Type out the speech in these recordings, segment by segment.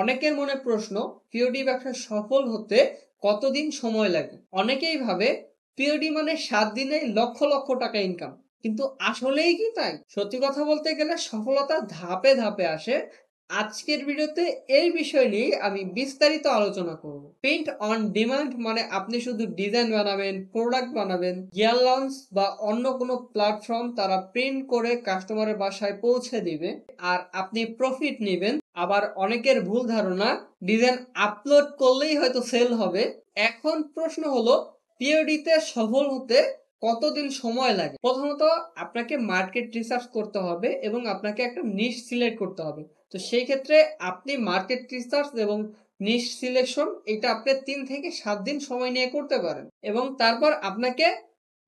অনেকের মনে প্রশ্ন, পিওডি ব্যবসা সফল হতে কতদিন সময় লাগে? অনেকেই ভাবে পিওডি মানে 7 দিনেই লক্ষ লক্ষ টাকা ইনকাম। কিন্তু আসলেই কি তাই? সত্যি কথা বলতে গেলে সফলতা ধাপে ধাপে আসে। আজকের ভিডিওতে এই বিষয় নিয়ে আমি বিস্তারিত আলোচনা করব। প্রিন্ট অন ডিমান্ড মানে আপনি শুধু ডিজাইন বানাবেন, প্রোডাক্ট বানাবেন, গিয়ার লঞ্চ বা অন্য কোনো প্ল্যাটফর্ম তারা প্রিন্ট করে কাস্টমারের বাসায় পৌঁছে দিবে আর আপনি প্রফিট নেবেন। আবার অনেকের ভুল ধারণা, ডিজাইন আপলোড করলেই হয়তো সেল হবে। এখন প্রশ্ন হলো, পিওডিতে সফল হতে কতদিন সময় লাগে? প্রথমত আপনাকে মার্কেট রিসার্চ করতে হবে এবং আপনাকে একটা নিশ সিলেক্ট করতে হবে। তো সেই ক্ষেত্রে আপনি মার্কেট রিসার্চ এবং নিশ সিলেকশন এটা আপনি 3 থেকে 7 দিন সময় নিয়ে করতে পারেন এবং তারপর আপনাকে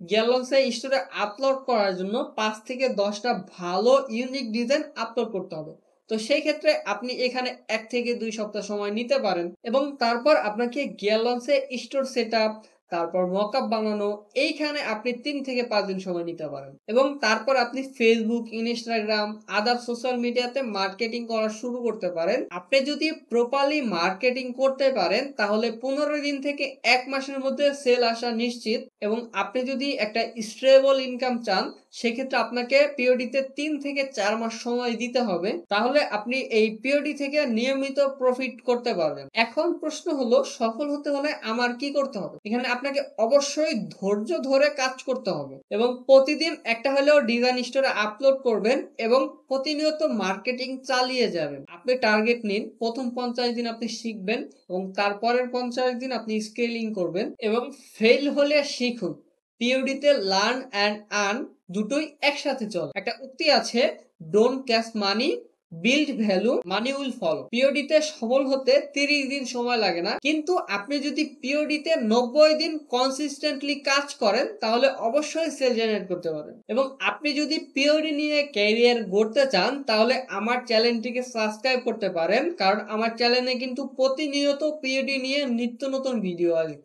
গ্যালন্সে স্টোরে আপলোড করার জন্য 5 থেকে 10টা ভালো ইউনিক ডিজাইন আপলোড করতে হবে। তো সেই ক্ষেত্রে আপনি এখানে 1 থেকে 2 সপ্তাহ সময় নিতে পারেন এবং তারপর আপনাকে গ্যালন্সে স্টোর সেটআপ, তারপর মকআপ বানানো, এইখানে আপনি 3 থেকে 5 দিন সময় নিতে পারেন এবং তারপর আপনি ফেসবুক, ইনস্টাগ্রাম, আদার সোশ্যাল মিডিয়াতে মার্কেটিং করা শুরু করতে পারেন। আপনি যদি প্রপারলি মার্কেটিং করতে পারেন তাহলে 15 দিন থেকে 1 মাসের মধ্যে সেল আসা নিশ্চিত। এবং আপনি যদি একটা স্টেবল ইনকাম চান সেক্ষেত্রে আপনাকে পিওডিতে 3 থেকে 4 মাস সময় দিতে হবে, তাহলে আপনি এই পিওডি থেকে নিয়মিত প্রফিট করতে পারবেন। এখন প্রশ্ন হলো, সফল হতে হলে আমার কি করতে হবে? এখানে আপনাকে অবশ্যই ধৈর্য ধরে কাজ করতে হবে এবং প্রতিদিন একটা হলেও ডিজাইন স্টোরে আপলোড করবেন এবং প্রতিনিয়ত মার্কেটিং চালিয়ে যাবেন। আপনি টার্গেট নিন, প্রথম 50 দিন আপনি শিখবেন এবং তারপরের 50 দিন আপনি স্কেলিং করবেন এবং ফেল হলে শিখুন। পিওডিতে লার্ন অ্যান্ড আর্ন দুটোই একসাথে চলে। একটা উক্তি আছে, don't cash money, build value, money will follow. পিওডিতে সফল হতে 30 দিন সময় লাগে না, কিন্তু আপনি যদি পিওডিতে 90 দিন কনসিস্টেন্টলি কাজ করেন তাহলে অবশ্যই সেল জেনারেট করতে পারেন। এবং আপনি যদি পিওডি নিয়ে ক্যারিয়ার গড়তে চান তাহলে আমার চ্যানেলটিকে সাবস্ক্রাইব করতে পারেন, কারণ আমার চ্যানেলে কিন্তু প্রতিনিয়ত পিওডি নিয়ে নিত্য নতুন ভিডিও আসবে।